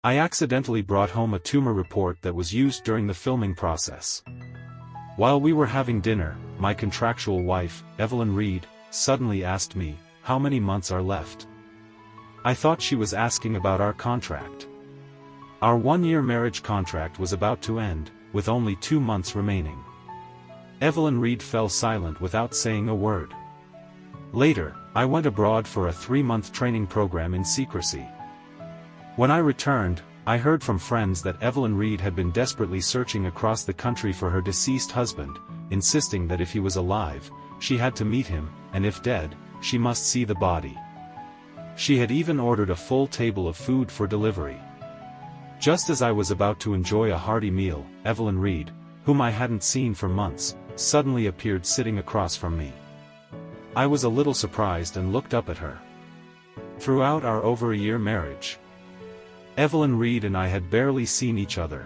I accidentally brought home a tumor report that was used during the filming process. While we were having dinner, my contractual wife, Evelyn Reed, suddenly asked me, "How many months are left?" I thought she was asking about our contract. Our one-year marriage contract was about to end, with only 2 months remaining. Evelyn Reed fell silent without saying a word. Later, I went abroad for a 3-month training program in secrecy. When I returned, I heard from friends that Evelyn Reed had been desperately searching across the country for her deceased husband, insisting that if he was alive, she had to meet him, and if dead, she must see the body. She had even ordered a full table of food for delivery. Just as I was about to enjoy a hearty meal, Evelyn Reed, whom I hadn't seen for months, suddenly appeared sitting across from me. I was a little surprised and looked up at her. Throughout our over-a-year marriage, Evelyn Reed and I had barely seen each other.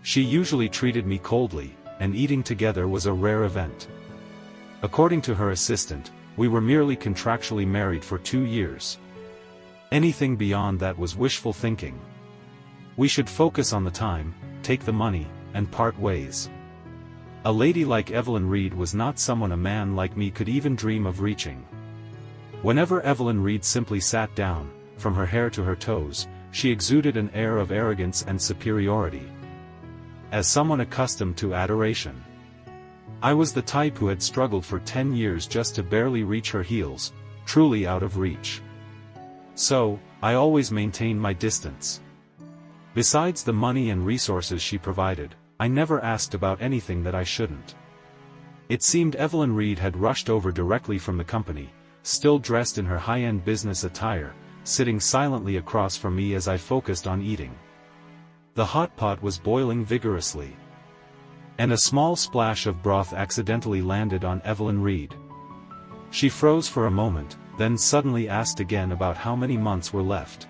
She usually treated me coldly, and eating together was a rare event. According to her assistant, we were merely contractually married for 2 years. Anything beyond that was wishful thinking. We should focus on the time, take the money, and part ways. A lady like Evelyn Reed was not someone a man like me could even dream of reaching. Whenever Evelyn Reed simply sat down, from her hair to her toes, she exuded an air of arrogance and superiority. As someone accustomed to adoration, I was the type who had struggled for 10 years just to barely reach her heels, truly out of reach. So, I always maintained my distance. Besides the money and resources she provided, I never asked about anything that I shouldn't. It seemed Evelyn Reed had rushed over directly from the company, still dressed in her high-end business attire, sitting silently across from me as I focused on eating. The hot pot was boiling vigorously, and a small splash of broth accidentally landed on Evelyn Reed. She froze for a moment, then suddenly asked again about how many months were left.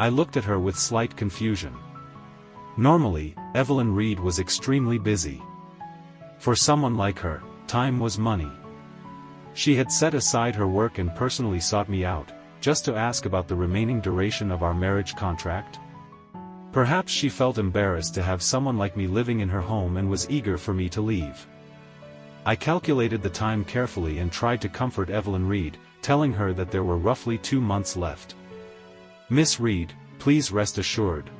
I looked at her with slight confusion. Normally, Evelyn Reed was extremely busy. For someone like her, time was money. She had set aside her work and personally sought me out, just to ask about the remaining duration of our marriage contract. Perhaps she felt embarrassed to have someone like me living in her home and was eager for me to leave. I calculated the time carefully and tried to comfort Evelyn Reed, telling her that there were roughly 2 months left. "Miss Reed, please rest assured.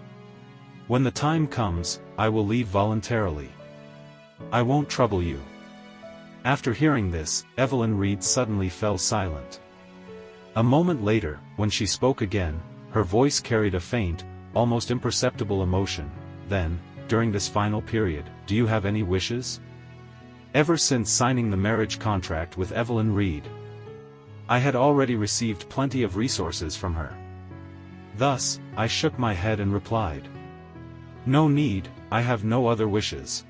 When the time comes, I will leave voluntarily. I won't trouble you." After hearing this, Evelyn Reed suddenly fell silent. A moment later, when she spoke again, her voice carried a faint, almost imperceptible emotion. "Then, during this final period, do you have any wishes?" Ever since signing the marriage contract with Evelyn Reed, I had already received plenty of resources from her. Thus, I shook my head and replied, "No need, I have no other wishes."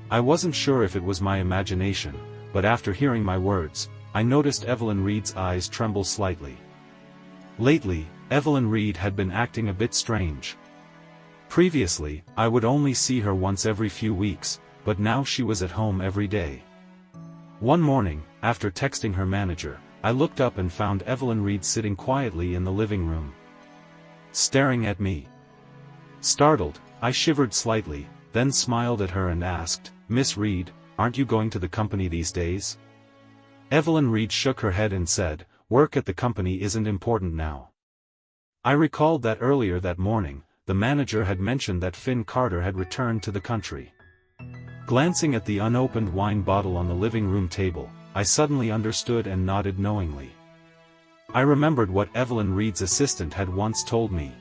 I wasn't sure if it was my imagination, but after hearing my words, I noticed Evelyn Reed's eyes tremble slightly. Lately, Evelyn Reed had been acting a bit strange. Previously, I would only see her once every few weeks, but now she was at home every day. One morning, after texting her manager, I looked up and found Evelyn Reed sitting quietly in the living room, staring at me. Startled, I shivered slightly, then smiled at her and asked, "Miss Reed, aren't you going to the company these days?" Evelyn Reed shook her head and said, "Work at the company isn't important now." I recalled that earlier that morning, the manager had mentioned that Finn Carter had returned to the country. Glancing at the unopened wine bottle on the living room table, I suddenly understood and nodded knowingly. I remembered what Evelyn Reed's assistant had once told me.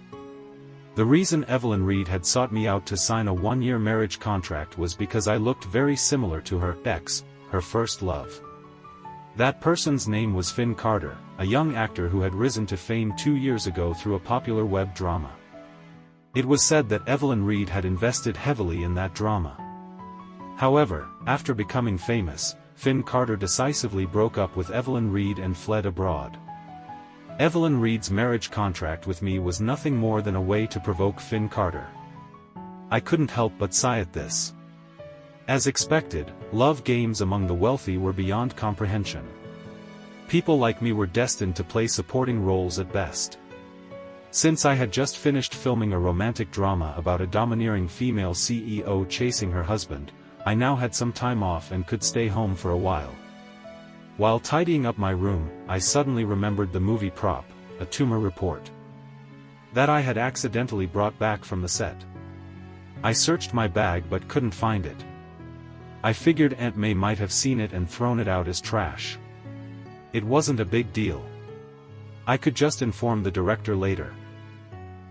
The reason Evelyn Reed had sought me out to sign a one-year marriage contract was because I looked very similar to her ex, her first love. That person's name was Finn Carter, a young actor who had risen to fame 2 years ago through a popular web drama. It was said that Evelyn Reed had invested heavily in that drama. However, after becoming famous, Finn Carter decisively broke up with Evelyn Reed and fled abroad. Evelyn Reed's marriage contract with me was nothing more than a way to provoke Finn Carter. I couldn't help but sigh at this. As expected, love games among the wealthy were beyond comprehension. People like me were destined to play supporting roles at best. Since I had just finished filming a romantic drama about a domineering female CEO chasing her husband, I now had some time off and could stay home for a while. While tidying up my room, I suddenly remembered the movie prop, a tumor report, that I had accidentally brought back from the set. I searched my bag but couldn't find it. I figured Aunt May might have seen it and thrown it out as trash. It wasn't a big deal. I could just inform the director later.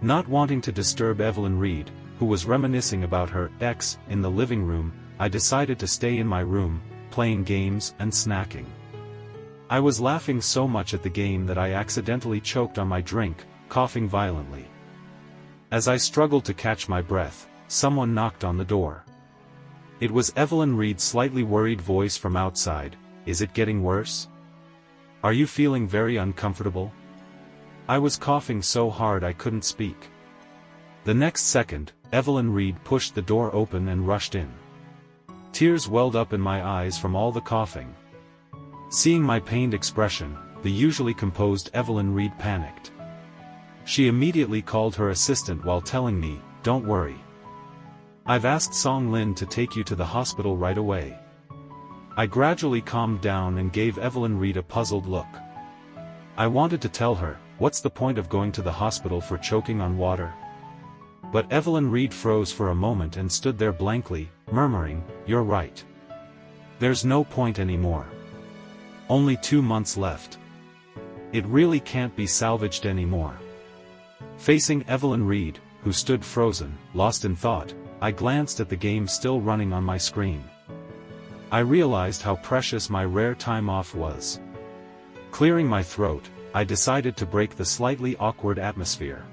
Not wanting to disturb Evelyn Reed, who was reminiscing about her ex in the living room, I decided to stay in my room, playing games and snacking. I was laughing so much at the game that I accidentally choked on my drink, coughing violently. As I struggled to catch my breath, someone knocked on the door. It was Evelyn Reed's slightly worried voice from outside. "Is it getting worse? Are you feeling very uncomfortable?" I was coughing so hard I couldn't speak. The next second, Evelyn Reed pushed the door open and rushed in. Tears welled up in my eyes from all the coughing. Seeing my pained expression, the usually composed Evelyn Reed panicked. She immediately called her assistant while telling me, "Don't worry. I've asked Song Lin to take you to the hospital right away." I gradually calmed down and gave Evelyn Reed a puzzled look. I wanted to tell her, "What's the point of going to the hospital for choking on water?" But Evelyn Reed froze for a moment and stood there blankly, murmuring, "You're right. There's no point anymore. Only 2 months left. It really can't be salvaged anymore." Facing Evelyn Reed, who stood frozen, lost in thought, I glanced at the game still running on my screen. I realized how precious my rare time off was. Clearing my throat, I decided to break the slightly awkward atmosphere.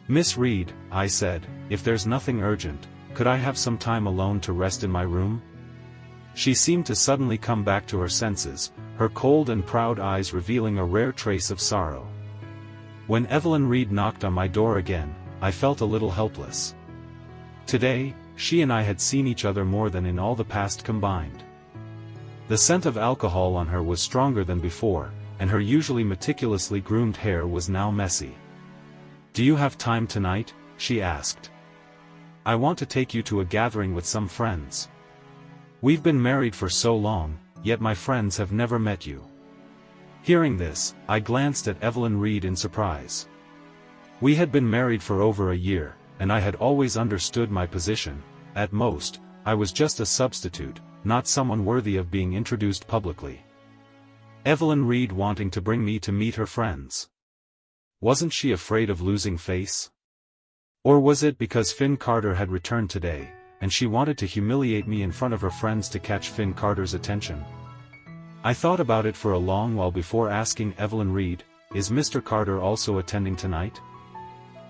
"Miss Reed," I said, "if there's nothing urgent, could I have some time alone to rest in my room?" She seemed to suddenly come back to her senses, her cold and proud eyes revealing a rare trace of sorrow. When Evelyn Reed knocked on my door again, I felt a little helpless. Today, she and I had seen each other more than in all the past combined. The scent of alcohol on her was stronger than before, and her usually meticulously groomed hair was now messy. "Do you have time tonight?" she asked. "I want to take you to a gathering with some friends. We've been married for so long, yet my friends have never met you." Hearing this, I glanced at Evelyn Reed in surprise. We had been married for over a year, and I had always understood my position. At most, I was just a substitute, not someone worthy of being introduced publicly. Evelyn Reed wanting to bring me to meet her friends. Wasn't she afraid of losing face? Or was it because Finn Carter had returned today, and she wanted to humiliate me in front of her friends to catch Finn Carter's attention? I thought about it for a long while before asking Evelyn Reed, "Is Mr. Carter also attending tonight?"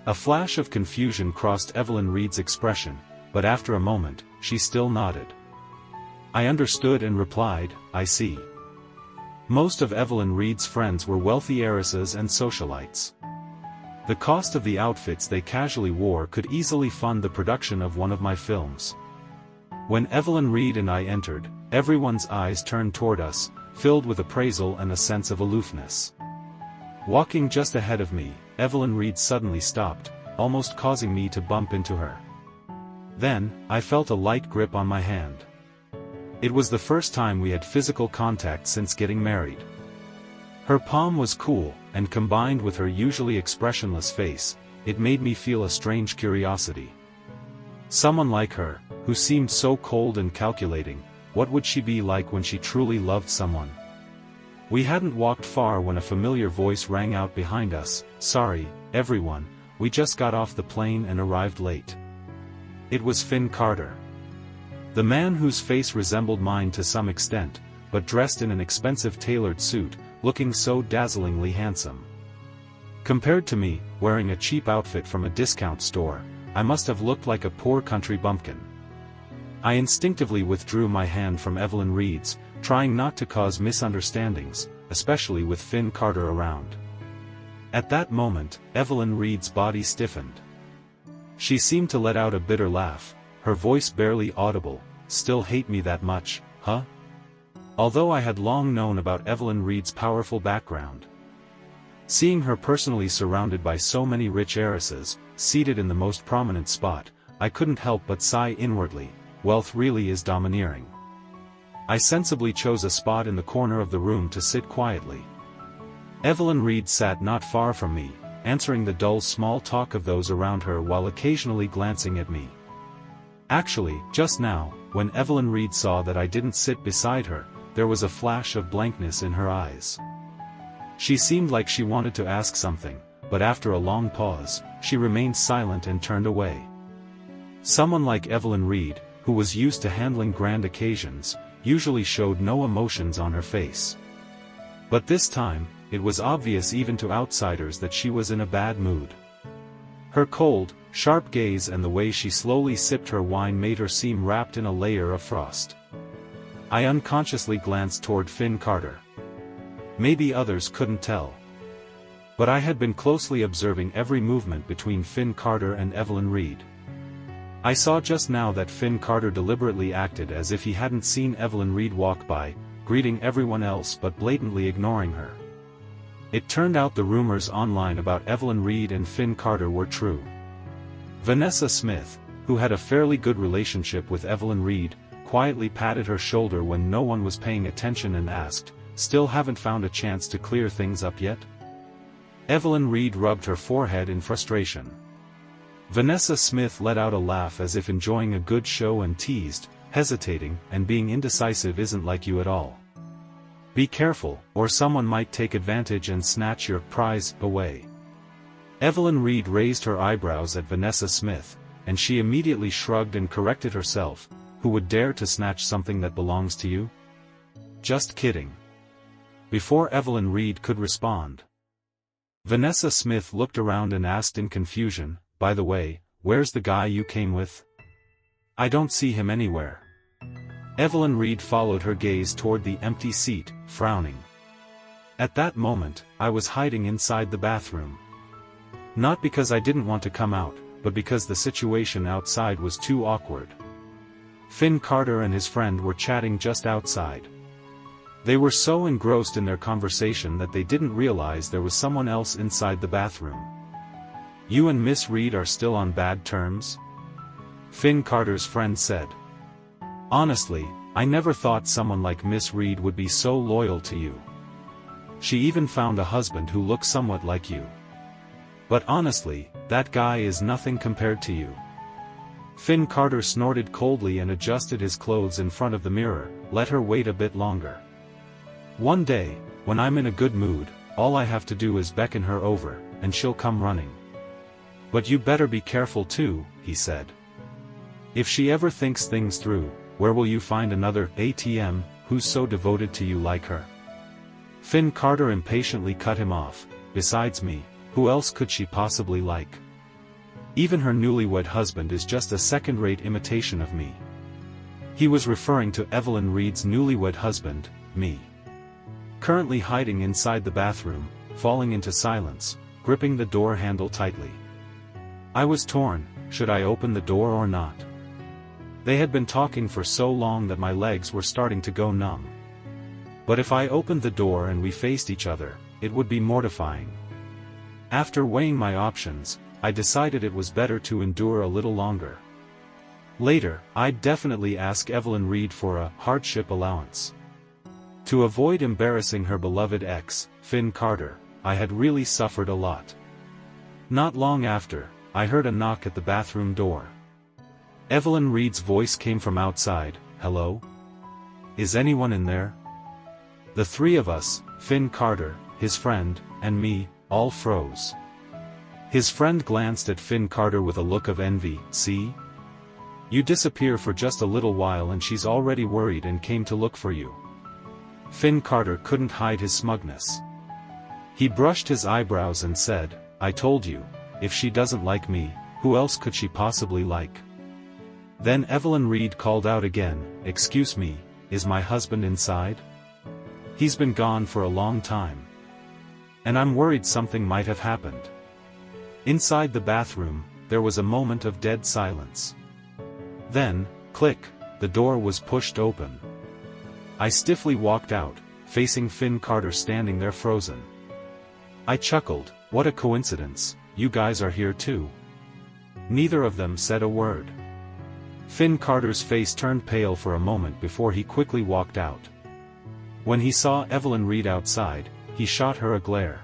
A flash of confusion crossed Evelyn Reed's expression, but after a moment, she still nodded. I understood and replied, "I see." Most of Evelyn Reed's friends were wealthy heiresses and socialites. The cost of the outfits they casually wore could easily fund the production of one of my films. When Evelyn Reed and I entered, everyone's eyes turned toward us, filled with appraisal and a sense of aloofness. Walking just ahead of me, Evelyn Reed suddenly stopped, almost causing me to bump into her. Then, I felt a light grip on my hand. It was the first time we had physical contact since getting married. Her palm was cool, and combined with her usually expressionless face, it made me feel a strange curiosity. Someone like her, who seemed so cold and calculating, what would she be like when she truly loved someone? We hadn't walked far when a familiar voice rang out behind us, "Sorry, everyone, we just got off the plane and arrived late." It was Finn Carter. The man whose face resembled mine to some extent, but dressed in an expensive tailored suit, looking so dazzlingly handsome. Compared to me, wearing a cheap outfit from a discount store, I must have looked like a poor country bumpkin. I instinctively withdrew my hand from Evelyn Reed's, trying not to cause misunderstandings, especially with Finn Carter around. At that moment, Evelyn Reed's body stiffened. She seemed to let out a bitter laugh, her voice barely audible. "Still hate me that much, huh?" Although I had long known about Evelyn Reed's powerful background, Seeing her personally surrounded by so many rich heiresses, seated in the most prominent spot, I couldn't help but sigh inwardly, wealth really is domineering. I sensibly chose a spot in the corner of the room to sit quietly. Evelyn Reed sat not far from me, answering the dull small talk of those around her while occasionally glancing at me. Actually, just now, when Evelyn Reed saw that I didn't sit beside her, there was a flash of blankness in her eyes. She seemed like she wanted to ask something, but after a long pause, she remained silent and turned away. Someone like Evelyn Reed, who was used to handling grand occasions, usually showed no emotions on her face. But this time, it was obvious even to outsiders that she was in a bad mood. Her cold, sharp gaze and the way she slowly sipped her wine made her seem wrapped in a layer of frost. I unconsciously glanced toward Finn Carter. Maybe others couldn't tell. But I had been closely observing every movement between Finn Carter and Evelyn Reed. I saw just now that Finn Carter deliberately acted as if he hadn't seen Evelyn Reed walk by, greeting everyone else but blatantly ignoring her. It turned out the rumors online about Evelyn Reed and Finn Carter were true. Vanessa Smith, who had a fairly good relationship with Evelyn Reed, quietly patted her shoulder when no one was paying attention and asked, "Still haven't found a chance to clear things up yet?" Evelyn Reed rubbed her forehead in frustration. Vanessa Smith let out a laugh as if enjoying a good show and teased, "Hesitating and being indecisive isn't like you at all. Be careful, or someone might take advantage and snatch your prize away." Evelyn Reed raised her eyebrows at Vanessa Smith, and she immediately shrugged and corrected herself. "Who would dare to snatch something that belongs to you?" "Just kidding." Before Evelyn Reed could respond, Vanessa Smith looked around and asked in confusion, "By the way, where's the guy you came with? I don't see him anywhere." Evelyn Reed followed her gaze toward the empty seat, frowning. At that moment, I was hiding inside the bathroom. Not because I didn't want to come out, but because the situation outside was too awkward. Finn Carter and his friend were chatting just outside. They were so engrossed in their conversation that they didn't realize there was someone else inside the bathroom. "You and Miss Reed are still on bad terms?" Finn Carter's friend said. "Honestly, I never thought someone like Miss Reed would be so loyal to you. She even found a husband who looks somewhat like you. But honestly, that guy is nothing compared to you." Finn Carter snorted coldly and adjusted his clothes in front of the mirror. "Let her wait a bit longer. One day, when I'm in a good mood, all I have to do is beckon her over, and she'll come running. But you better be careful too," he said. "If she ever thinks things through, where will you find another ATM who's so devoted to you like her?" Finn Carter impatiently cut him off. "Besides me, who else could she possibly like? Even her newlywed husband is just a second-rate imitation of me." He was referring to Evelyn Reed's newlywed husband, me. Currently hiding inside the bathroom, falling into silence, gripping the door handle tightly. I was torn, should I open the door or not? They had been talking for so long that my legs were starting to go numb. But if I opened the door and we faced each other, it would be mortifying. After weighing my options, I decided it was better to endure a little longer. Later, I'd definitely ask Evelyn Reed for a hardship allowance. To avoid embarrassing her beloved ex, Finn Carter, I had really suffered a lot. Not long after, I heard a knock at the bathroom door. Evelyn Reed's voice came from outside. "Hello? Is anyone in there?" The three of us, Finn Carter, his friend, and me, all froze. His friend glanced at Finn Carter with a look of envy. "See? You disappear for just a little while and she's already worried and came to look for you." Finn Carter couldn't hide his smugness. He brushed his eyebrows and said, "I told you, if she doesn't like me, who else could she possibly like?" Then Evelyn Reed called out again, "Excuse me, is my husband inside? He's been gone for a long time. And I'm worried something might have happened." Inside the bathroom, there was a moment of dead silence. Then, click, the door was pushed open. I stiffly walked out, facing Finn Carter standing there frozen. I chuckled, what a coincidence, you guys are here too. Neither of them said a word. Finn Carter's face turned pale for a moment before he quickly walked out. When he saw Evelyn Reed outside, he shot her a glare.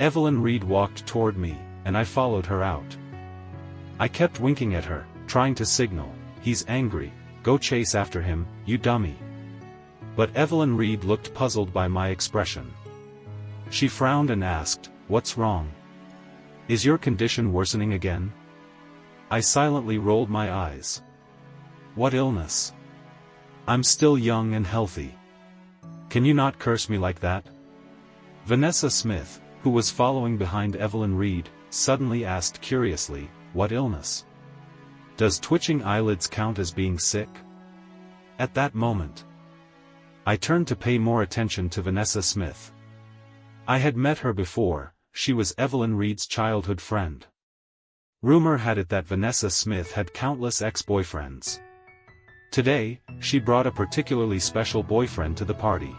Evelyn Reed walked toward me, and I followed her out. I kept winking at her, trying to signal, he's angry, go chase after him, you dummy. But Evelyn Reed looked puzzled by my expression. She frowned and asked, what's wrong? Is your condition worsening again? I silently rolled my eyes. What illness? I'm still young and healthy. Can you not curse me like that? Vanessa Smith, who was following behind Evelyn Reed, suddenly asked curiously, what illness? Does twitching eyelids count as being sick? At that moment, I turned to pay more attention to Vanessa Smith. I had met her before, she was Evelyn Reed's childhood friend. Rumor had it that Vanessa Smith had countless ex-boyfriends. Today, she brought a particularly special boyfriend to the party.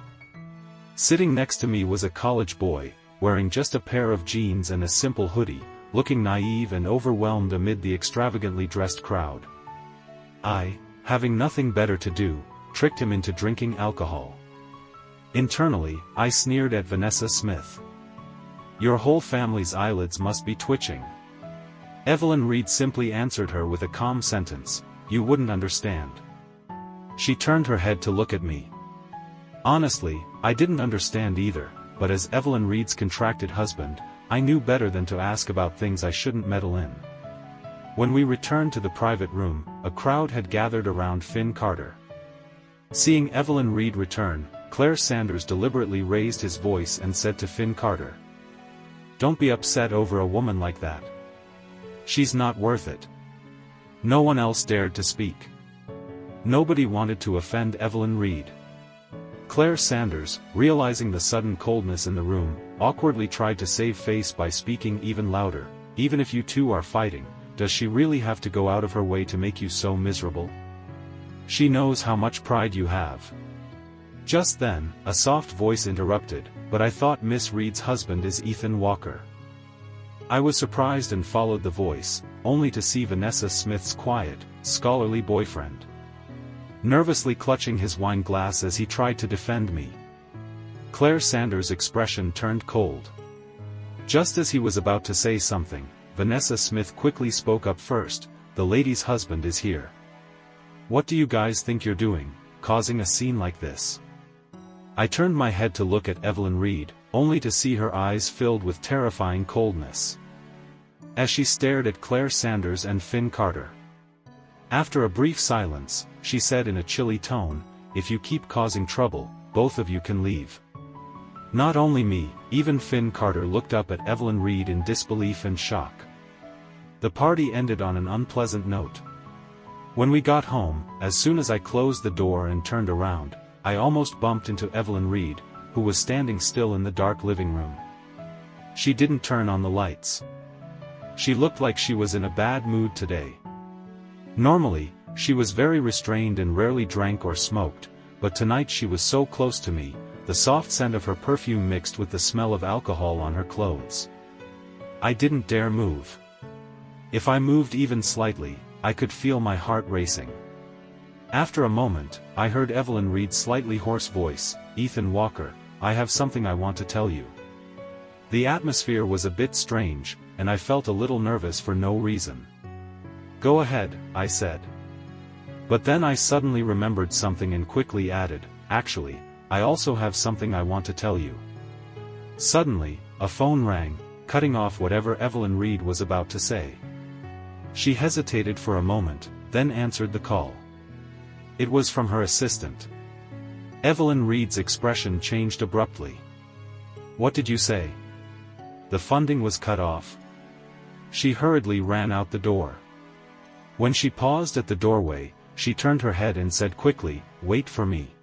Sitting next to me was a college boy, wearing just a pair of jeans and a simple hoodie, looking naive and overwhelmed amid the extravagantly dressed crowd. I, having nothing better to do, tricked him into drinking alcohol. Internally, I sneered at Vanessa Smith. Your whole family's eyelids must be twitching. Evelyn Reed simply answered her with a calm sentence, you wouldn't understand. She turned her head to look at me. Honestly, I didn't understand either, but as Evelyn Reed's contracted husband, I knew better than to ask about things I shouldn't meddle in. When we returned to the private room, a crowd had gathered around Finn Carter. Seeing Evelyn Reed return, Claire Sanders deliberately raised his voice and said to Finn Carter, don't be upset over a woman like that. She's not worth it. No one else dared to speak. Nobody wanted to offend Evelyn Reed. Claire Sanders, realizing the sudden coldness in the room, awkwardly tried to save face by speaking even louder, even if you two are fighting, does she really have to go out of her way to make you so miserable? She knows how much pride you have. Just then, a soft voice interrupted, but I thought Miss Reed's husband is Ethan Walker. I was surprised and followed the voice, only to see Vanessa Smith's quiet, scholarly boyfriend nervously clutching his wine glass as he tried to defend me. Claire Sanders' expression turned cold. Just as he was about to say something, Vanessa Smith quickly spoke up first, the lady's husband is here. What do you guys think you're doing, causing a scene like this? I turned my head to look at Evelyn Reed, only to see her eyes filled with terrifying coldness. As she stared at Claire Sanders and Finn Carter. After a brief silence, she said in a chilly tone, if you keep causing trouble, both of you can leave. Not only me, even Finn Carter looked up at Evelyn Reed in disbelief and shock. The party ended on an unpleasant note. When we got home, as soon as I closed the door and turned around, I almost bumped into Evelyn Reed, who was standing still in the dark living room. She didn't turn on the lights. She looked like she was in a bad mood today. Normally, she was very restrained and rarely drank or smoked, but tonight she was so close to me, the soft scent of her perfume mixed with the smell of alcohol on her clothes. I didn't dare move. If I moved even slightly, I could feel my heart racing. After a moment, I heard Evelyn Reed's slightly hoarse voice, Ethan Walker, I have something I want to tell you. The atmosphere was a bit strange, and I felt a little nervous for no reason. Go ahead, I said. But then I suddenly remembered something and quickly added, actually, I also have something I want to tell you. Suddenly, a phone rang, cutting off whatever Evelyn Reed was about to say. She hesitated for a moment, then answered the call. It was from her assistant. Evelyn Reed's expression changed abruptly. What did you say? The funding was cut off. She hurriedly ran out the door. When she paused at the doorway, she turned her head and said quickly, wait for me.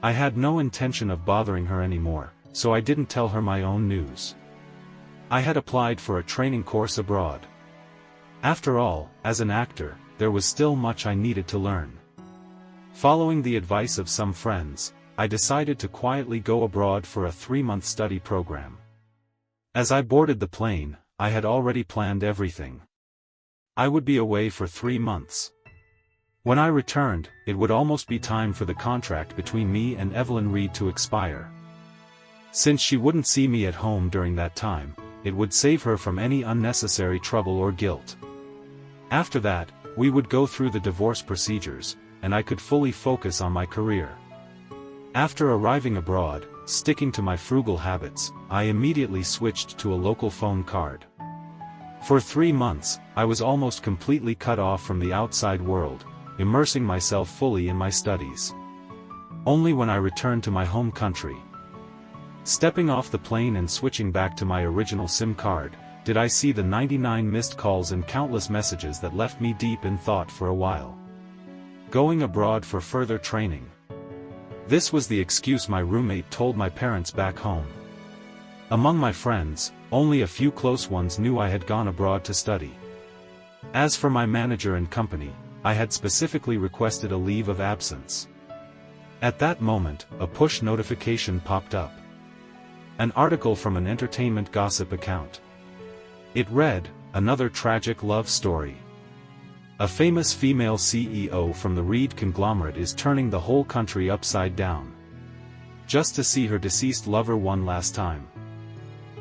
I had no intention of bothering her anymore, so I didn't tell her my own news. I had applied for a training course abroad. After all, as an actor, there was still much I needed to learn. Following the advice of some friends, I decided to quietly go abroad for a 3-month study program. As I boarded the plane, I had already planned everything. I would be away for 3 months. When I returned, it would almost be time for the contract between me and Evelyn Reed to expire. Since she wouldn't see me at home during that time, it would save her from any unnecessary trouble or guilt. After that, we would go through the divorce procedures, and I could fully focus on my career. After arriving abroad, sticking to my frugal habits, I immediately switched to a local phone card. For 3 months, I was almost completely cut off from the outside world, immersing myself fully in my studies. Only when I returned to my home country, stepping off the plane and switching back to my original SIM card, did I see the 99 missed calls and countless messages that left me deep in thought for a while. Going abroad for further training. This was the excuse my roommate told my parents back home. Among my friends, only a few close ones knew I had gone abroad to study. As for my manager and company, I had specifically requested a leave of absence. At that moment, a push notification popped up. An article from an entertainment gossip account. It read, "Another tragic love story. A famous female CEO from the Reed conglomerate is turning the whole country upside down, just to see her deceased lover one last time."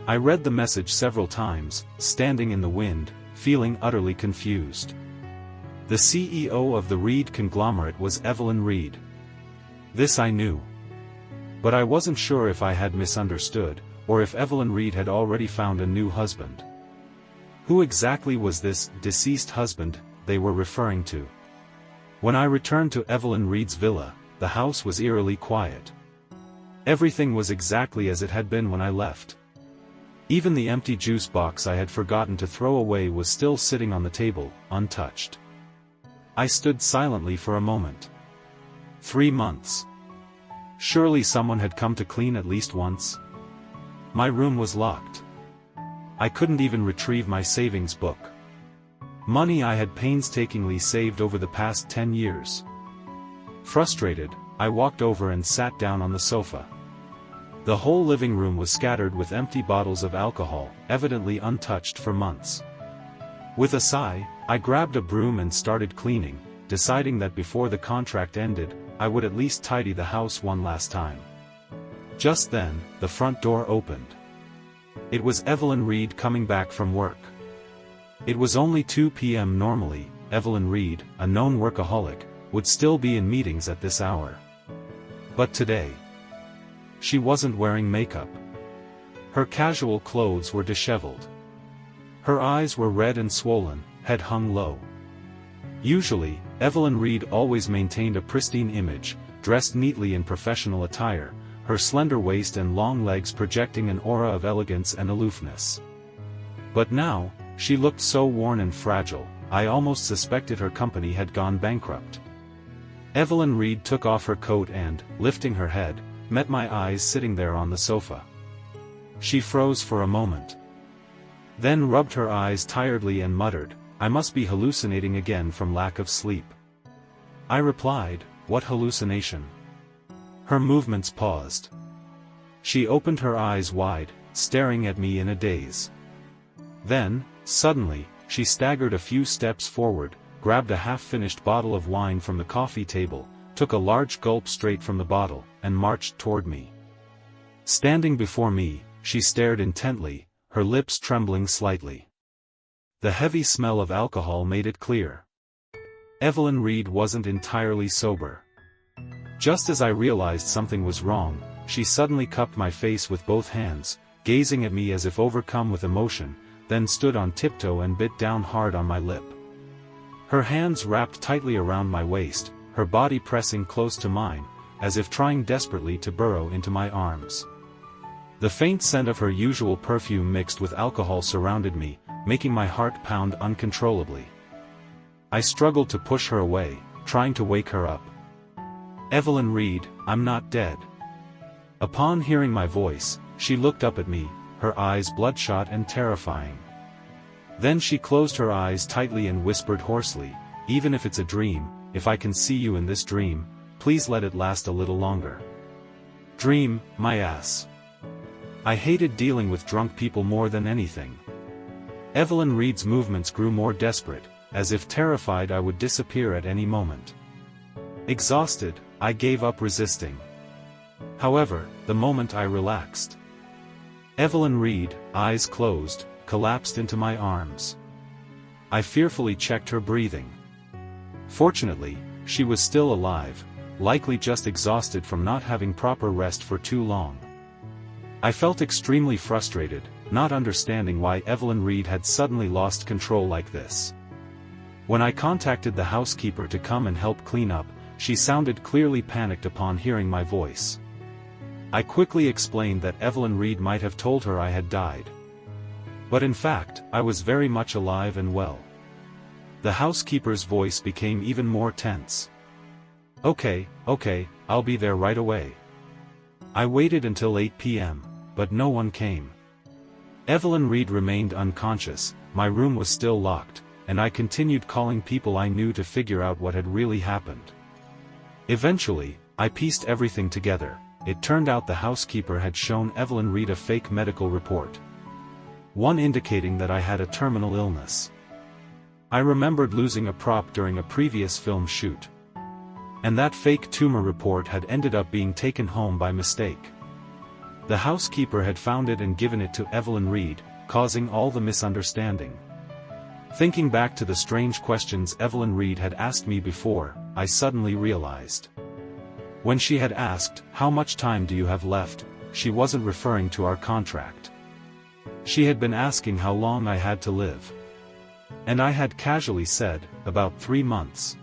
I read the message several times, standing in the wind, feeling utterly confused. The CEO of the Reed conglomerate was Evelyn Reed. This I knew. But I wasn't sure if I had misunderstood, or if Evelyn Reed had already found a new husband. Who exactly was this deceased husband they were referring to? When I returned to Evelyn Reed's villa, the house was eerily quiet. Everything was exactly as it had been when I left. Even the empty juice box I had forgotten to throw away was still sitting on the table, untouched. I stood silently for a moment. 3 months. Surely someone had come to clean at least once. My room was locked. I couldn't even retrieve my savings book. Money I had painstakingly saved over the past 10 years. Frustrated, I walked over and sat down on the sofa. The whole living room was scattered with empty bottles of alcohol, evidently untouched for months. With a sigh, I grabbed a broom and started cleaning, deciding that before the contract ended, I would at least tidy the house one last time. Just then, the front door opened. It was Evelyn Reed coming back from work. It was only 2 p.m. Normally, Evelyn Reed, a known workaholic, would still be in meetings at this hour. But today, she wasn't wearing makeup. Her casual clothes were disheveled. Her eyes were red and swollen, head hung low. Usually, Evelyn Reed always maintained a pristine image, dressed neatly in professional attire, her slender waist and long legs projecting an aura of elegance and aloofness. But now, she looked so worn and fragile, I almost suspected her company had gone bankrupt. Evelyn Reed took off her coat and, lifting her head, met my eyes sitting there on the sofa. She froze for a moment. Then rubbed her eyes tiredly and muttered, "I must be hallucinating again from lack of sleep." I replied, "What hallucination?" Her movements paused. She opened her eyes wide, staring at me in a daze. Then, suddenly, she staggered a few steps forward, grabbed a half-finished bottle of wine from the coffee table, took a large gulp straight from the bottle, and marched toward me. Standing before me, she stared intently, her lips trembling slightly. The heavy smell of alcohol made it clear. Evelyn Reed wasn't entirely sober. Just as I realized something was wrong, she suddenly cupped my face with both hands, gazing at me as if overcome with emotion, then stood on tiptoe and bit down hard on my lip. Her hands wrapped tightly around my waist, her body pressing close to mine, as if trying desperately to burrow into my arms. The faint scent of her usual perfume mixed with alcohol surrounded me, making my heart pound uncontrollably. I struggled to push her away, trying to wake her up. "Evelyn Reed, I'm not dead." Upon hearing my voice, she looked up at me, her eyes bloodshot and terrifying. Then she closed her eyes tightly and whispered hoarsely, "Even if it's a dream, if I can see you in this dream, please let it last a little longer." Dream, my ass. I hated dealing with drunk people more than anything. Evelyn Reed's movements grew more desperate, as if terrified I would disappear at any moment. Exhausted, I gave up resisting. However, the moment I relaxed, Evelyn Reed, eyes closed, collapsed into my arms. I fearfully checked her breathing. Fortunately, she was still alive, likely just exhausted from not having proper rest for too long. I felt extremely frustrated, not understanding why Evelyn Reed had suddenly lost control like this. When I contacted the housekeeper to come and help clean up, she sounded clearly panicked upon hearing my voice. I quickly explained that Evelyn Reed might have told her I had died. But in fact, I was very much alive and well. The housekeeper's voice became even more tense. Okay, I'll be there right away. I waited until 8 p.m., but no one came. Evelyn Reed remained unconscious, my room was still locked, and I continued calling people I knew to figure out what had really happened. Eventually, I pieced everything together. It turned out the housekeeper had shown Evelyn Reed a fake medical report. One indicating that I had a terminal illness. I remembered losing a prop during a previous film shoot. And that fake tumor report had ended up being taken home by mistake. The housekeeper had found it and given it to Evelyn Reed, causing all the misunderstanding. Thinking back to the strange questions Evelyn Reed had asked me before, I suddenly realized. When she had asked, "How much time do you have left?" she wasn't referring to our contract. She had been asking how long I had to live. And I had casually said, about 3 months.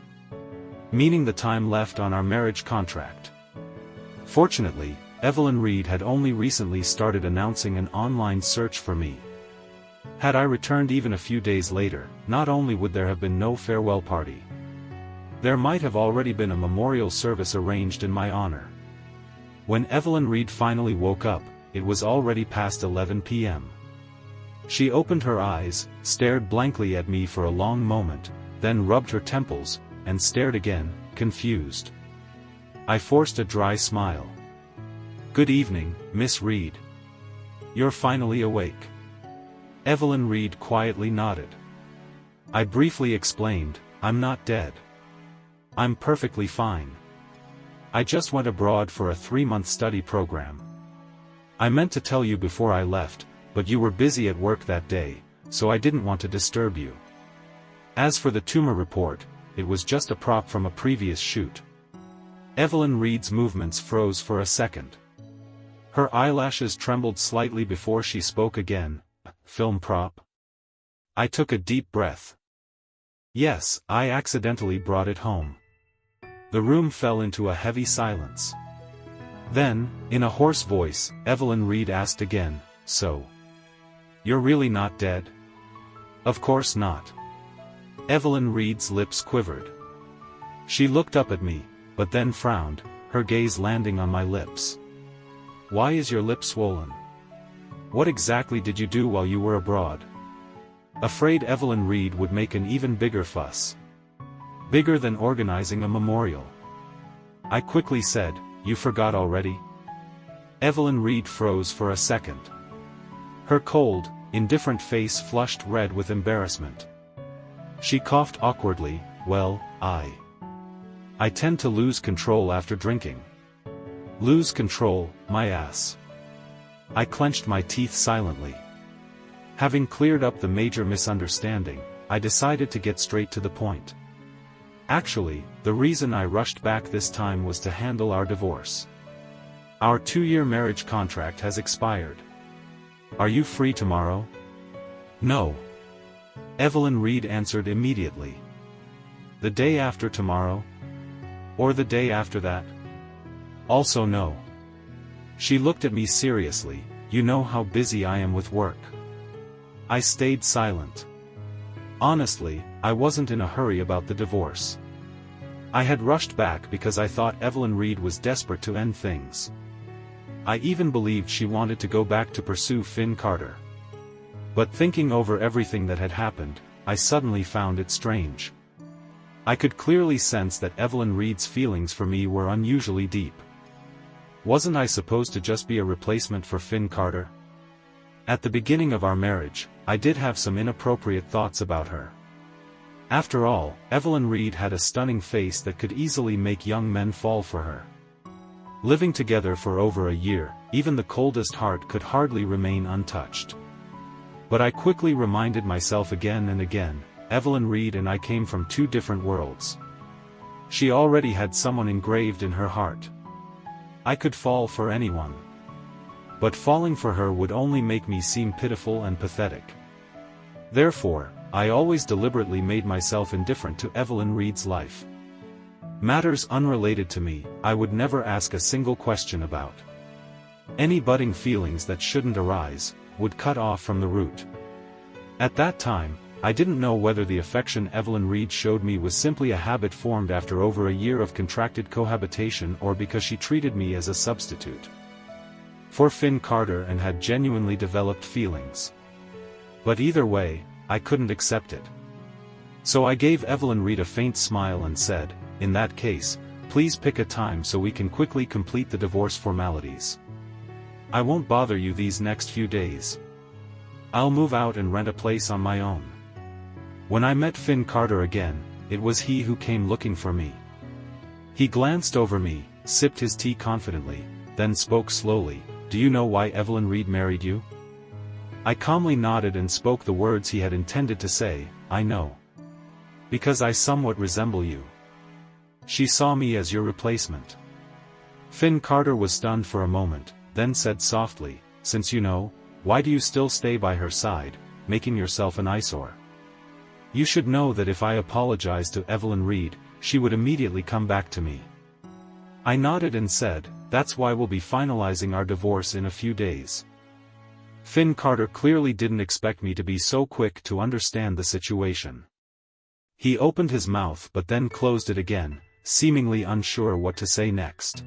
Meaning the time left on our marriage contract. Fortunately, Evelyn Reed had only recently started announcing an online search for me. Had I returned even a few days later, not only would there have been no farewell party, there might have already been a memorial service arranged in my honor. When Evelyn Reed finally woke up, it was already past 11 p.m. She opened her eyes, stared blankly at me for a long moment, then rubbed her temples, and stared again, confused. I forced a dry smile. "Good evening, Miss Reed. You're finally awake." Evelyn Reed quietly nodded. I briefly explained, "I'm not dead. I'm perfectly fine. I just went abroad for a 3-month study program. I meant to tell you before I left, but you were busy at work that day, so I didn't want to disturb you. As for the tumor report, it was just a prop from a previous shoot." Evelyn Reed's movements froze for a second. Her eyelashes trembled slightly before she spoke again. "Film prop?" I took a deep breath. "Yes, I accidentally brought it home." The room fell into a heavy silence. Then, in a hoarse voice, Evelyn Reed asked again, "So, you're really not dead?" "Of course not." Evelyn Reed's lips quivered. She looked up at me, but then frowned, her gaze landing on my lips. "Why is your lip swollen? What exactly did you do while you were abroad?" Afraid Evelyn Reed would make an even bigger fuss. Bigger than organizing a memorial. I quickly said, "You forgot already?" Evelyn Reed froze for a second. Her cold, indifferent face flushed red with embarrassment. She coughed awkwardly. "Well, I tend to lose control after drinking." "Lose control, my ass." I clenched my teeth silently. Having cleared up the major misunderstanding, I decided to get straight to the point. Actually, the reason I rushed back this time was to handle our divorce. Our 2-year marriage contract has expired. Are you free tomorrow? No. Evelyn Reed answered immediately. The day after tomorrow? Or the day after that? Also no. She looked at me seriously. You know how busy I am with work. I stayed silent. Honestly, I wasn't in a hurry about the divorce. I had rushed back because I thought Evelyn Reed was desperate to end things. I even believed she wanted to go back to pursue Finn Carter. But thinking over everything that had happened, I suddenly found it strange. I could clearly sense that Evelyn Reed's feelings for me were unusually deep. Wasn't I supposed to just be a replacement for Finn Carter? At the beginning of our marriage, I did have some inappropriate thoughts about her. After all, Evelyn Reed had a stunning face that could easily make young men fall for her. Living together for over a year, even the coldest heart could hardly remain untouched. But I quickly reminded myself again and again, Evelyn Reed and I came from two different worlds. She already had someone engraved in her heart. I could fall for anyone. But falling for her would only make me seem pitiful and pathetic. Therefore, I always deliberately made myself indifferent to Evelyn Reed's life. Matters unrelated to me, I would never ask a single question about. Any budding feelings that shouldn't arise, would cut off from the root. At that time, I didn't know whether the affection Evelyn Reed showed me was simply a habit formed after over a year of contracted cohabitation or because she treated me as a substitute for Finn Carter and had genuinely developed feelings. But either way, I couldn't accept it. So I gave Evelyn Reed a faint smile and said, in that case, please pick a time so we can quickly complete the divorce formalities. I won't bother you these next few days. I'll move out and rent a place on my own. When I met Finn Carter again, it was he who came looking for me. He glanced over me, sipped his tea confidently, then spoke slowly, "Do you know why Evelyn Reed married you?" I calmly nodded and spoke the words he had intended to say, "I know. Because I somewhat resemble you. She saw me as your replacement." Finn Carter was stunned for a moment, then said softly, "Since you know, why do you still stay by her side, making yourself an eyesore? You should know that if I apologized to Evelyn Reed, she would immediately come back to me." I nodded and said, "That's why we'll be finalizing our divorce in a few days." Finn Carter clearly didn't expect me to be so quick to understand the situation. He opened his mouth but then closed it again, seemingly unsure what to say next.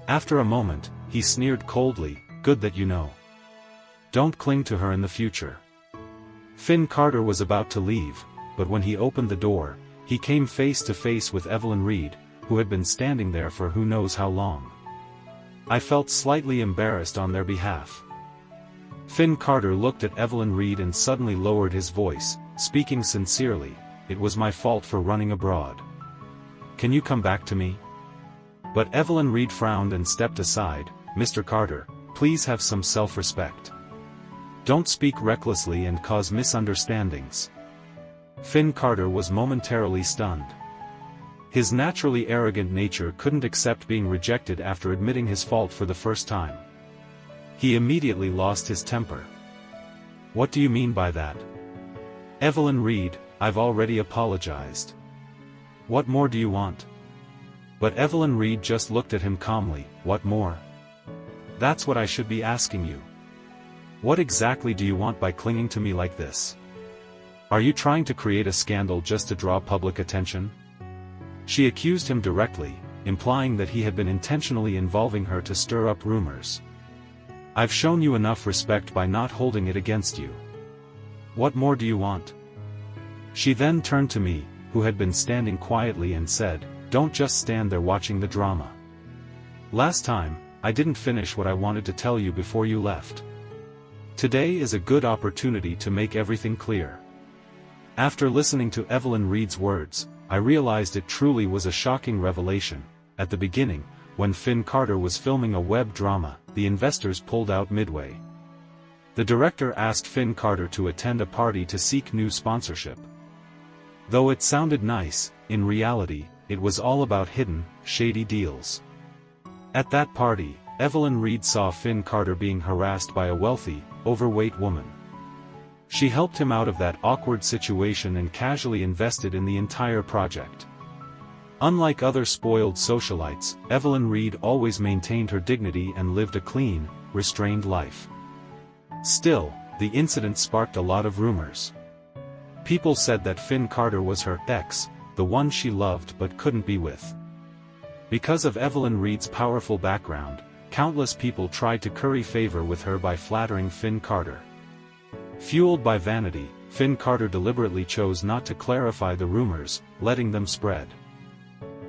After a moment, he sneered coldly, "Good that you know. Don't cling to her in the future." Finn Carter was about to leave, but when he opened the door, he came face to face with Evelyn Reed, who had been standing there for who knows how long. I felt slightly embarrassed on their behalf. Finn Carter looked at Evelyn Reed and suddenly lowered his voice, speaking sincerely, "It was my fault for running abroad. Can you come back to me?" But Evelyn Reed frowned and stepped aside. "Mr. Carter, please have some self-respect. Don't speak recklessly and cause misunderstandings." Finn Carter was momentarily stunned. His naturally arrogant nature couldn't accept being rejected after admitting his fault for the first time. He immediately lost his temper. "What do you mean by that?" "Evelyn Reed, I've already apologized. What more do you want?" But Evelyn Reed just looked at him calmly. "What more? That's what I should be asking you. What exactly do you want by clinging to me like this? Are you trying to create a scandal just to draw public attention?" She accused him directly, implying that he had been intentionally involving her to stir up rumors. "I've shown you enough respect by not holding it against you. What more do you want?" She then turned to me, who had been standing quietly, and said, "Don't just stand there watching the drama. Last time, I didn't finish what I wanted to tell you before you left. Today is a good opportunity to make everything clear." After listening to Evelyn Reed's words, I realized it truly was a shocking revelation. At the beginning, when Finn Carter was filming a web drama, the investors pulled out midway. The director asked Finn Carter to attend a party to seek new sponsorship. Though it sounded nice, in reality, it was all about hidden, shady deals. At that party, Evelyn Reed saw Finn Carter being harassed by a wealthy, overweight woman. She helped him out of that awkward situation and casually invested in the entire project. Unlike other spoiled socialites, Evelyn Reed always maintained her dignity and lived a clean, restrained life. Still, the incident sparked a lot of rumors. People said that Finn Carter was her ex, the one she loved but couldn't be with. Because of Evelyn Reed's powerful background, countless people tried to curry favor with her by flattering Finn Carter. Fueled by vanity, Finn Carter deliberately chose not to clarify the rumors, letting them spread.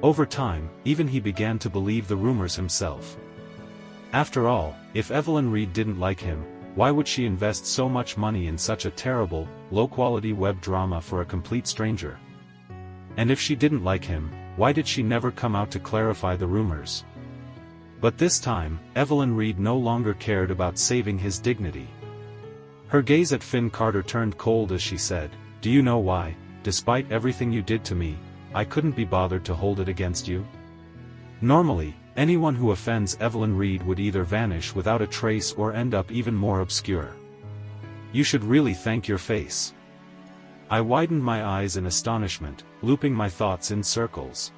Over time, even he began to believe the rumors himself. After all, if Evelyn Reed didn't like him, why would she invest so much money in such a terrible, low-quality web drama for a complete stranger? And if she didn't like him, why did she never come out to clarify the rumors? But this time, Evelyn Reed no longer cared about saving his dignity. Her gaze at Finn Carter turned cold as she said, "Do you know why, despite everything you did to me, I couldn't be bothered to hold it against you?" Normally, anyone who offends Evelyn Reed would either vanish without a trace or end up even more obscure. You should really thank your face. I widened my eyes in astonishment, looping my thoughts in circles.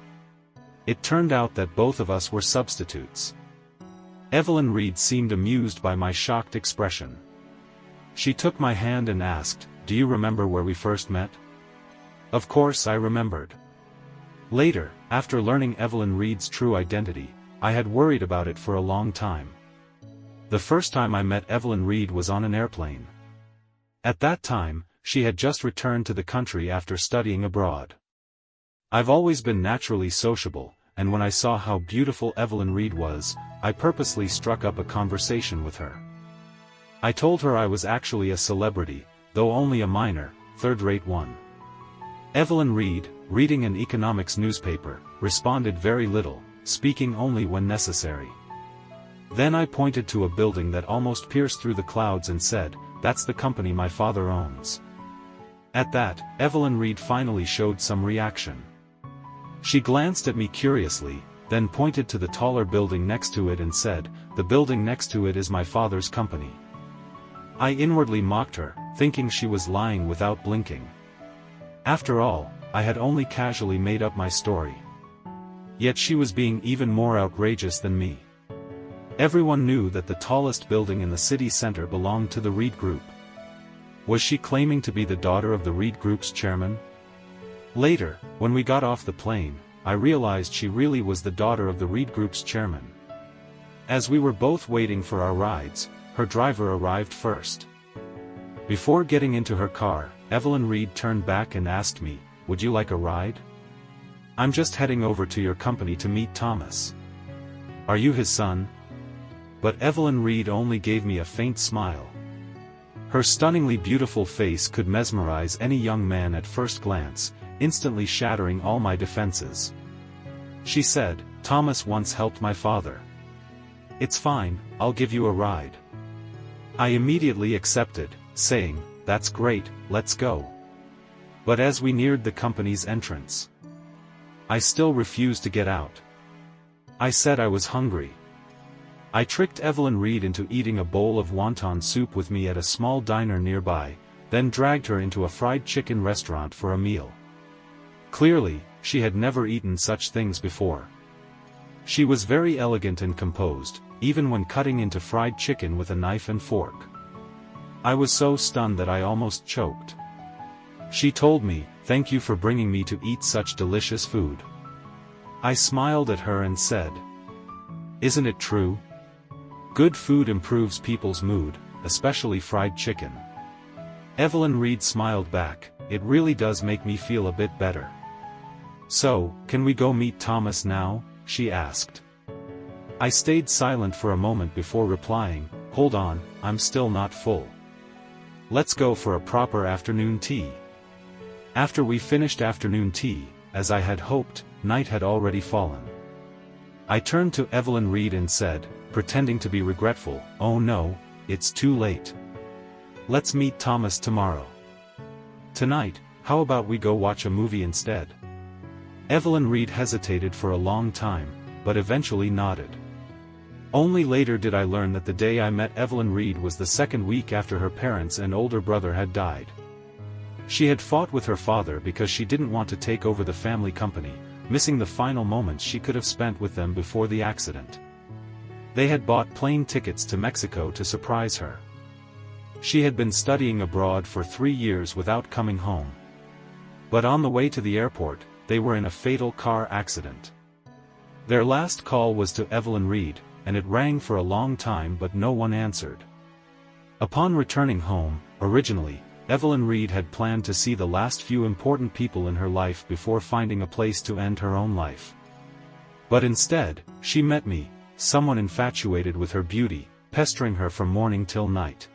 It turned out that both of us were substitutes. Evelyn Reed seemed amused by my shocked expression. She took my hand and asked, "Do you remember where we first met?" Of course I remembered. Later, after learning Evelyn Reed's true identity, I had worried about it for a long time. The first time I met Evelyn Reed was on an airplane. At that time, she had just returned to the country after studying abroad. I've always been naturally sociable, and when I saw how beautiful Evelyn Reed was, I purposely struck up a conversation with her. I told her I was actually a celebrity, though only a minor, third-rate one. Evelyn Reed, reading an economics newspaper, responded very little, speaking only when necessary. Then I pointed to a building that almost pierced through the clouds and said, "That's the company my father owns." At that, Evelyn Reed finally showed some reaction. She glanced at me curiously, then pointed to the taller building next to it and said, "The building next to it is my father's company." I inwardly mocked her, thinking she was lying without blinking. After all, I had only casually made up my story. Yet she was being even more outrageous than me. Everyone knew that the tallest building in the city center belonged to the Reed Group. Was she claiming to be the daughter of the Reed Group's chairman? Later, when we got off the plane, I realized she really was the daughter of the Reed Group's chairman. As we were both waiting for our rides, her driver arrived first. Before getting into her car, Evelyn Reed turned back and asked me, "Would you like a ride? I'm just heading over to your company to meet Thomas." "Are you his son?" But Evelyn Reed only gave me a faint smile. Her stunningly beautiful face could mesmerize any young man at first glance, instantly shattering all my defenses. She said, "Thomas once helped my father. It's fine, I'll give you a ride." I immediately accepted, saying, "That's great, let's go." But as we neared the company's entrance, I still refused to get out. I said I was hungry. I tricked Evelyn Reed into eating a bowl of wonton soup with me at a small diner nearby, then dragged her into a fried chicken restaurant for a meal. Clearly, she had never eaten such things before. She was very elegant and composed, even when cutting into fried chicken with a knife and fork. I was so stunned that I almost choked. She told me, "Thank you for bringing me to eat such delicious food." I smiled at her and said, "Isn't it true? Good food improves people's mood, especially fried chicken." Evelyn Reed smiled back, "It really does make me feel a bit better." "So, can we go meet Thomas now?" she asked. I stayed silent for a moment before replying, "Hold on, I'm still not full. Let's go for a proper afternoon tea." After we finished afternoon tea, as I had hoped, night had already fallen. I turned to Evelyn Reed and said, pretending to be regretful, "Oh no, it's too late. Let's meet Thomas tomorrow. Tonight, how about we go watch a movie instead?" Evelyn Reed hesitated for a long time, but eventually nodded. Only later did I learn that the day I met Evelyn Reed was the second week after her parents and older brother had died. She had fought with her father because she didn't want to take over the family company, missing the final moments she could have spent with them before the accident. They had bought plane tickets to Mexico to surprise her. She had been studying abroad for 3 years without coming home. But on the way to the airport, they were in a fatal car accident. Their last call was to Evelyn Reed, and it rang for a long time but no one answered. Upon returning home, originally, Evelyn Reed had planned to see the last few important people in her life before finding a place to end her own life. But instead, she met me, someone infatuated with her beauty, pestering her from morning till night.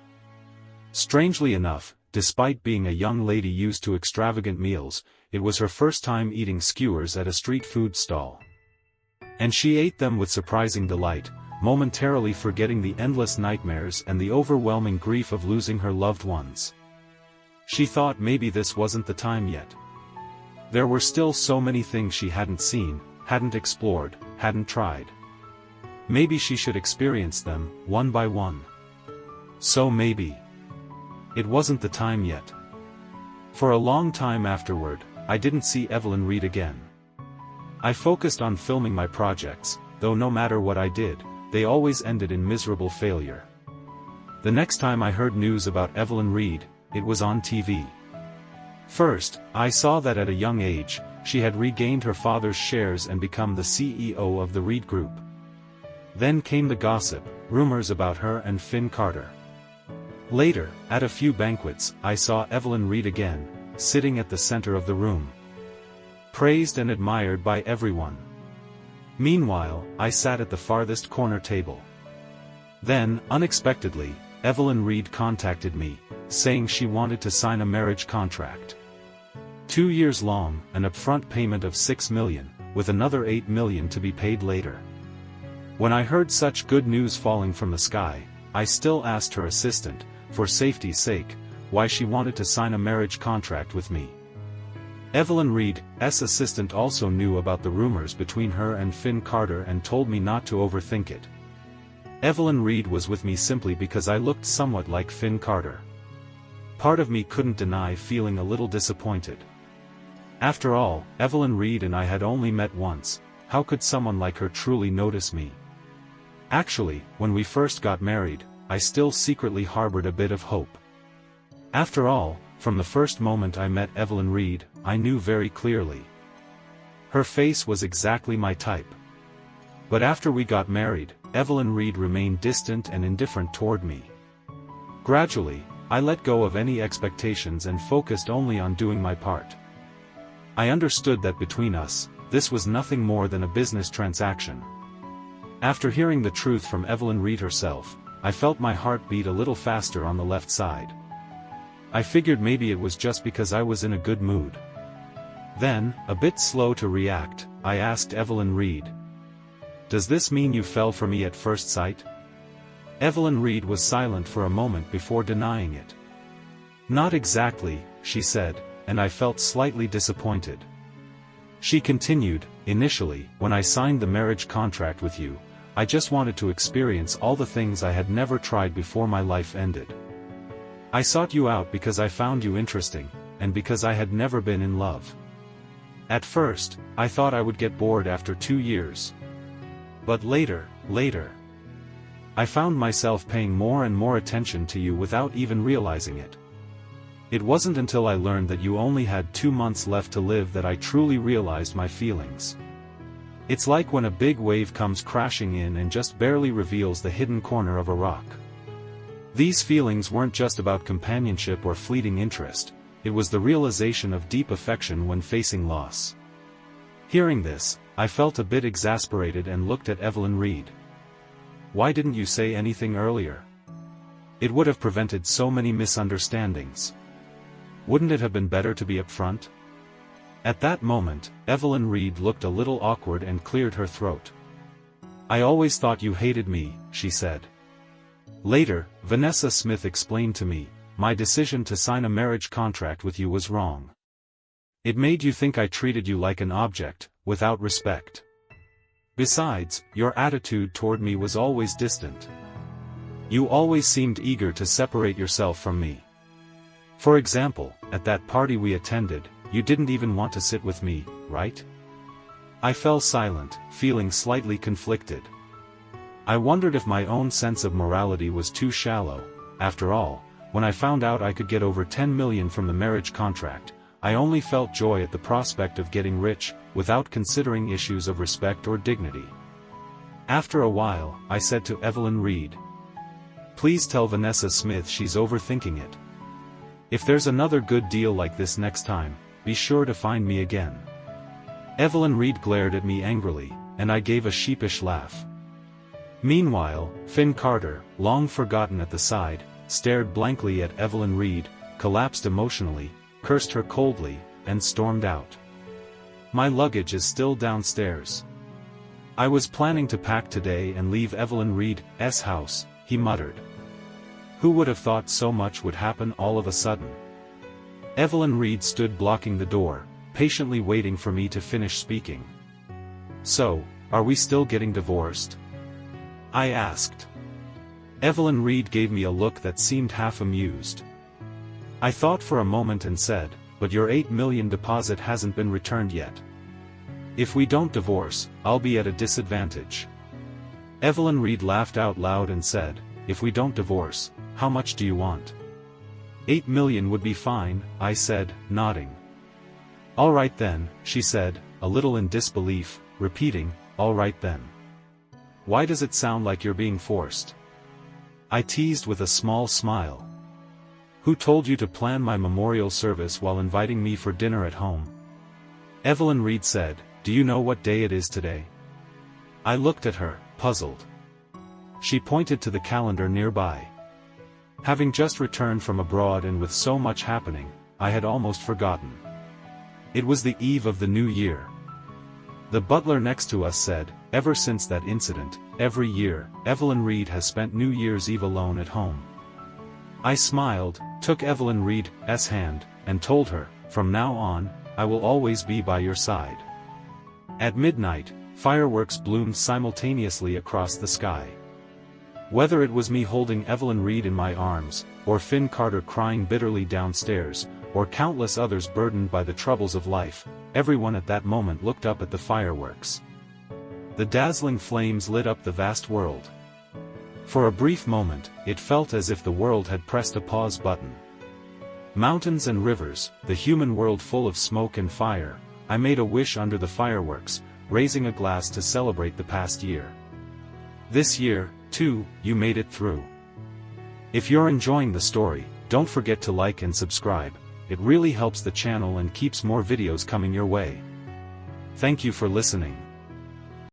Strangely enough, despite being a young lady used to extravagant meals, it was her first time eating skewers at a street food stall. And she ate them with surprising delight, momentarily forgetting the endless nightmares and the overwhelming grief of losing her loved ones. She thought maybe this wasn't the time yet. There were still so many things she hadn't seen, hadn't explored, hadn't tried. Maybe she should experience them, one by one. So maybe it wasn't the time yet. For a long time afterward, I didn't see Evelyn Reed again. I focused on filming my projects, though no matter what I did, they always ended in miserable failure. The next time I heard news about Evelyn Reed, it was on TV. First, I saw that at a young age, she had regained her father's shares and become the CEO of the Reed Group. Then came the gossip, rumors about her and Finn Carter. Later, at a few banquets, I saw Evelyn Reed again, sitting at the center of the room. Praised and admired by everyone. Meanwhile, I sat at the farthest corner table. Then, unexpectedly, Evelyn Reed contacted me, saying she wanted to sign a marriage contract. 2 years long, an upfront payment of $6 million, with another $8 million to be paid later. When I heard such good news falling from the sky, I still asked her assistant, for safety's sake, why she wanted to sign a marriage contract with me. Evelyn Reed's assistant also knew about the rumors between her and Finn Carter and told me not to overthink it. Evelyn Reed was with me simply because I looked somewhat like Finn Carter. Part of me couldn't deny feeling a little disappointed. After all, Evelyn Reed and I had only met once. How could someone like her truly notice me? Actually, when we first got married, I still secretly harbored a bit of hope. After all, from the first moment I met Evelyn Reed, I knew very clearly. Her face was exactly my type. But after we got married, Evelyn Reed remained distant and indifferent toward me. Gradually, I let go of any expectations and focused only on doing my part. I understood that between us, this was nothing more than a business transaction. After hearing the truth from Evelyn Reed herself, I felt my heart beat a little faster on the left side. I figured maybe it was just because I was in a good mood. Then, a bit slow to react, I asked Evelyn Reed, "Does this mean you fell for me at first sight?" Evelyn Reed was silent for a moment before denying it. "Not exactly," she said, and I felt slightly disappointed. She continued, "Initially, when I signed the marriage contract with you, I just wanted to experience all the things I had never tried before my life ended. I sought you out because I found you interesting, and because I had never been in love. At first, I thought I would get bored after 2 years. But later, I found myself paying more and more attention to you without even realizing it. It wasn't until I learned that you only had 2 months left to live that I truly realized my feelings. It's like when a big wave comes crashing in and just barely reveals the hidden corner of a rock. These feelings weren't just about companionship or fleeting interest, it was the realization of deep affection when facing loss." Hearing this, I felt a bit exasperated and looked at Evelyn Reed. "Why didn't you say anything earlier? It would have prevented so many misunderstandings. Wouldn't it have been better to be upfront?" At that moment, Evelyn Reed looked a little awkward and cleared her throat. "I always thought you hated me," she said. Later, Vanessa Smith explained to me, "My decision to sign a marriage contract with you was wrong. It made you think I treated you like an object, without respect. Besides, your attitude toward me was always distant. You always seemed eager to separate yourself from me. For example, at that party we attended, you didn't even want to sit with me, right?" I fell silent, feeling slightly conflicted. I wondered if my own sense of morality was too shallow. After all, when I found out I could get over $10 million from the marriage contract, I only felt joy at the prospect of getting rich, without considering issues of respect or dignity. After a while, I said to Evelyn Reed, "Please tell Vanessa Smith she's overthinking it. If there's another good deal like this next time, be sure to find me again." Evelyn Reed glared at me angrily, and I gave a sheepish laugh. Meanwhile, Finn Carter, long forgotten at the side, stared blankly at Evelyn Reed, collapsed emotionally, cursed her coldly, and stormed out. My luggage is still downstairs. I was planning to pack today and leave Evelyn Reed's house, he muttered. Who would have thought so much would happen all of a sudden? Evelyn Reed stood blocking the door, patiently waiting for me to finish speaking. So, are we still getting divorced? I asked. Evelyn Reed gave me a look that seemed half amused. I thought for a moment and said, but your $8 million deposit hasn't been returned yet. If we don't divorce, I'll be at a disadvantage. Evelyn Reed laughed out loud and said, if we don't divorce, how much do you want? $8 million would be fine, I said, nodding. All right then, she said, a little in disbelief, repeating, all right then. Why does it sound like you're being forced? I teased with a small smile. Who told you to plan my memorial service while inviting me for dinner at home? Evelyn Reed said, do you know what day it is today? I looked at her, puzzled. She pointed to the calendar nearby. Having just returned from abroad and with so much happening, I had almost forgotten. It was the eve of the new year. The butler next to us said, ever since that incident, every year, Evelyn Reed has spent New Year's Eve alone at home. I smiled, took Evelyn Reed's hand, and told her, from now on, I will always be by your side. At midnight, fireworks bloomed simultaneously across the sky. Whether it was me holding Evelyn Reed in my arms, or Finn Carter crying bitterly downstairs, or countless others burdened by the troubles of life, everyone at that moment looked up at the fireworks. The dazzling flames lit up the vast world. For a brief moment, it felt as if the world had pressed a pause button. Mountains and rivers, the human world full of smoke and fire, I made a wish under the fireworks, raising a glass to celebrate the past year. This year, too, you made it through. If you're enjoying the story, don't forget to like and subscribe, it really helps the channel and keeps more videos coming your way. Thank you for listening.